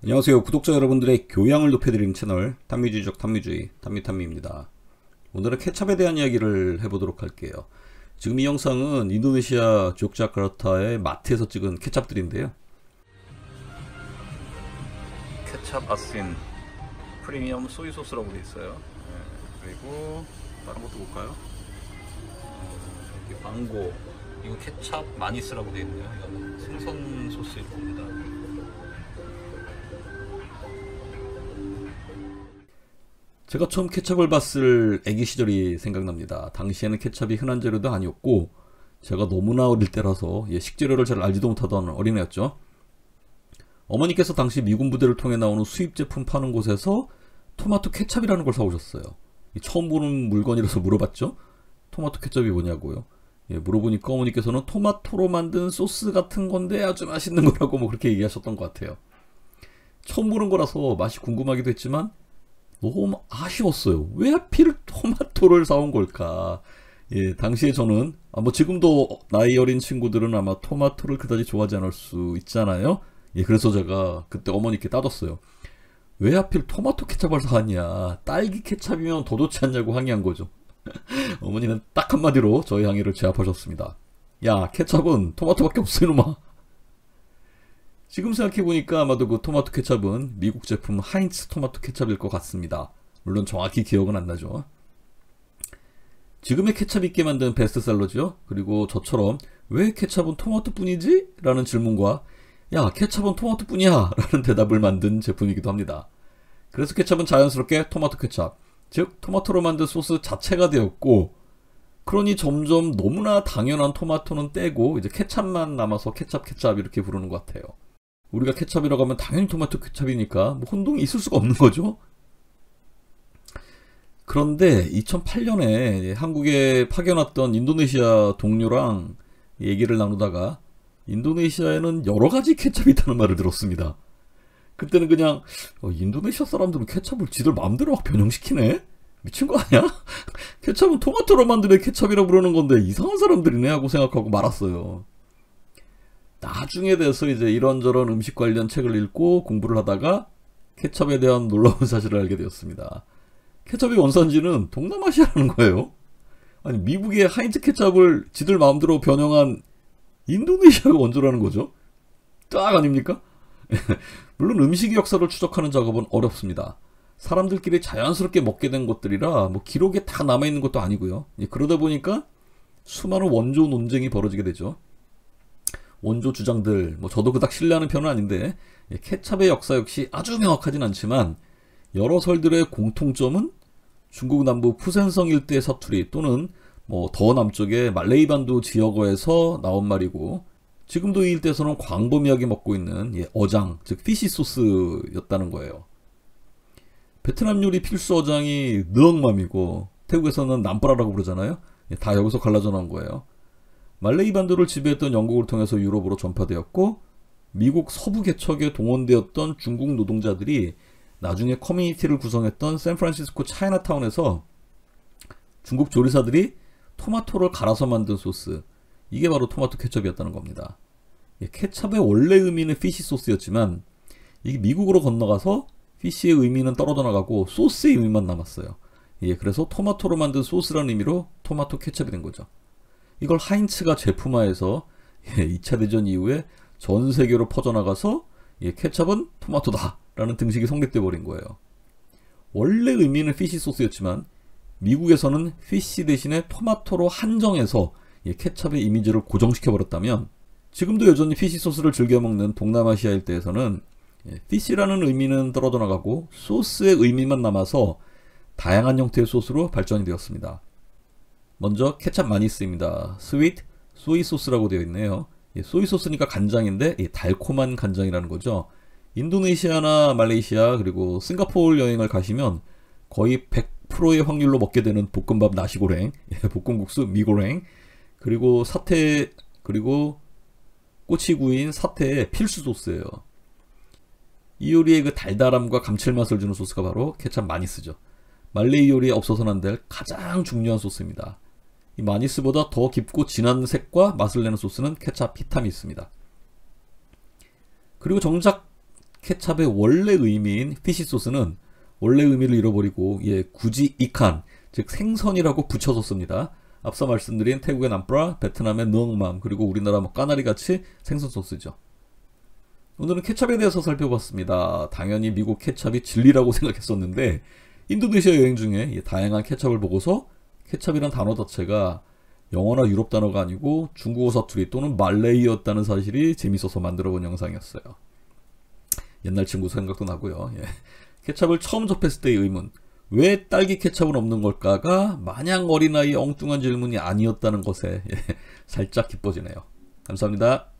안녕하세요. 구독자 여러분들의 교양을 높여드리는 채널 탐미주의적 탐미주의 탐미탐미입니다. 오늘은 케찹에 대한 이야기를 해보도록 할게요. 지금 이 영상은 인도네시아 조크자카르타의 마트에서 찍은 케찹들인데요. 케찹 아신 프리미엄 소이 소스라고 되어 있어요. 그리고 다른 것도 볼까요? 여기 망고, 이거 케찹 마니스라고 되어 있네요. 이거는 생선 소스일 겁니다. 제가 처음 케찹을 봤을 애기 시절이 생각납니다. 당시에는 케찹이 흔한 재료도 아니었고 제가 너무나 어릴 때라서 식재료를 잘 알지도 못하던 어린애였죠. 어머니께서 당시 미군 부대를 통해 나오는 수입 제품 파는 곳에서 토마토 케찹이라는 걸 사오셨어요. 처음 보는 물건이라서 물어봤죠. 토마토 케찹이 뭐냐고요. 물어보니까 어머니께서는 토마토로 만든 소스 같은 건데 아주 맛있는 거라고 그렇게 얘기하셨던 것 같아요. 처음 보는 거라서 맛이 궁금하기도 했지만 너무 아쉬웠어요. 왜 하필 토마토를 사온 걸까? 당시에 저는 지금도 나이 어린 친구들은 아마 토마토를 그다지 좋아하지 않을 수 있잖아요. 그래서 제가 그때 어머니께 따졌어요. 왜 하필 토마토 케찹을 사왔냐? 딸기 케찹이면 더 좋지 않냐고 항의한 거죠. 어머니는 딱 한마디로 저의 항의를 제압하셨습니다. 야, 케찹은 토마토밖에 없어 이놈아. 지금 생각해보니까 아마도 그 토마토 케찹은 미국 제품 하인츠 토마토 케찹일 것 같습니다. 물론 정확히 기억은 안 나죠. 지금의 케찹 있게 만든 베스트셀러죠. 그리고 저처럼 왜 케찹은 토마토뿐이지? 라는 질문과 야, 케찹은 토마토뿐이야 라는 대답을 만든 제품이기도 합니다. 그래서 케찹은 자연스럽게 토마토 케찹, 즉 토마토로 만든 소스 자체가 되었고, 그러니 점점 너무나 당연한 토마토는 떼고 이제 케찹만 남아서 케찹 이렇게 부르는 것 같아요. 우리가 케찹이라고 하면 당연히 토마토 케찹이니까 혼동이 있을 수가 없는 거죠. 그런데 2008년에 한국에 파견 왔던 인도네시아 동료랑 얘기를 나누다가 인도네시아에는 여러 가지 케찹이 있다는 말을 들었습니다. 그때는 그냥 인도네시아 사람들은 케찹을 지들 마음대로 막 변형시키네? 미친 거 아니야? 케찹은 토마토로 만든 케찹이라고 부르는 건데 이상한 사람들이네 하고 생각하고 말았어요. 나중에 돼서 이제 이런저런 음식 관련 책을 읽고 공부를 하다가 케찹에 대한 놀라운 사실을 알게 되었습니다. 케찹의 원산지는 동남아시아라는 거예요. 아니, 미국의 하인츠 케찹을 지들 마음대로 변형한 인도네시아가 원조라는 거죠. 딱 아닙니까? 물론 음식 역사를 추적하는 작업은 어렵습니다. 사람들끼리 자연스럽게 먹게 된 것들이라 기록에 다 남아있는 것도 아니고요. 그러다 보니까 수많은 원조 논쟁이 벌어지게 되죠. 원조 주장들, 저도 그닥 신뢰하는 편은 아닌데 케찹의 역사 역시 아주 명확하진 않지만 여러 설들의 공통점은 중국 남부 푸센성 일대 사투리 또는 더 남쪽의 말레이 반도 지역어에서 나온 말이고, 지금도 이 일대에서는 광범위하게 먹고 있는 어장, 즉 피시 소스였다는 거예요. 베트남 요리 필수 어장이 느엉맘이고 태국에서는 남빠라라고 부르잖아요. 다 여기서 갈라져 나온 거예요. 말레이 반도를 지배했던 영국을 통해서 유럽으로 전파되었고, 미국 서부 개척에 동원되었던 중국 노동자들이 나중에 커뮤니티를 구성했던 샌프란시스코 차이나타운에서 중국 조리사들이 토마토를 갈아서 만든 소스, 이게 바로 토마토 케첩이었다는 겁니다. 케첩의 원래 의미는 피시 소스였지만 이게 미국으로 건너가서 피시의 의미는 떨어져 나가고 소스의 의미만 남았어요. 그래서 토마토로 만든 소스라는 의미로 토마토 케첩이 된 거죠. 이걸 하인츠가 제품화해서 2차 대전 이후에 전 세계로 퍼져나가서 케첩은 토마토다 라는 등식이 성립돼 버린 거예요. 원래 의미는 피시 소스였지만 미국에서는 피시 대신에 토마토로 한정해서 케첩의 이미지를 고정시켜 버렸다면, 지금도 여전히 피시 소스를 즐겨 먹는 동남아시아 일대에서는 피시라는 의미는 떨어져 나가고 소스의 의미만 남아서 다양한 형태의 소스로 발전이 되었습니다. 먼저 케찹 마니스입니다. 스윗 소이 소스라고 되어 있네요. 소이 소스니까 간장인데 달콤한 간장이라는 거죠. 인도네시아나 말레이시아 그리고 싱가포르 여행을 가시면 거의 100%의 확률로 먹게 되는 볶음밥 나시고랭, 볶음국수 미고랭, 그리고 사태, 그리고 꼬치구이인 사태의 필수 소스예요. 이 요리의 그 달달함과 감칠맛을 주는 소스가 바로 케찹 마니스죠. 말레이 요리에 없어서는 안 될 가장 중요한 소스입니다. 이 마니스보다 더 깊고 진한 색과 맛을 내는 소스는 케찹 히탐이 있습니다. 그리고 정작 케찹의 원래 의미인 피시 소스는 원래 의미를 잃어버리고 굳이 이칸, 즉 생선이라고 붙여줬습니다. 앞서 말씀드린 태국의 남프라, 베트남의 능맘, 그리고 우리나라 까나리같이 생선 소스죠. 오늘은 케찹에 대해서 살펴봤습니다. 당연히 미국 케찹이 진리라고 생각했었는데 인도네시아 여행 중에 다양한 케찹을 보고서 케찹이란 단어 자체가 영어나 유럽 단어가 아니고 중국어 사투리 또는 말레이였다는 사실이 재밌어서 만들어본 영상이었어요. 옛날 친구 생각도 나고요. 케찹을 처음 접했을 때의 의문, 왜 딸기 케찹은 없는 걸까가 마냥 어린아이의 엉뚱한 질문이 아니었다는 것에 살짝 기뻐지네요. 감사합니다.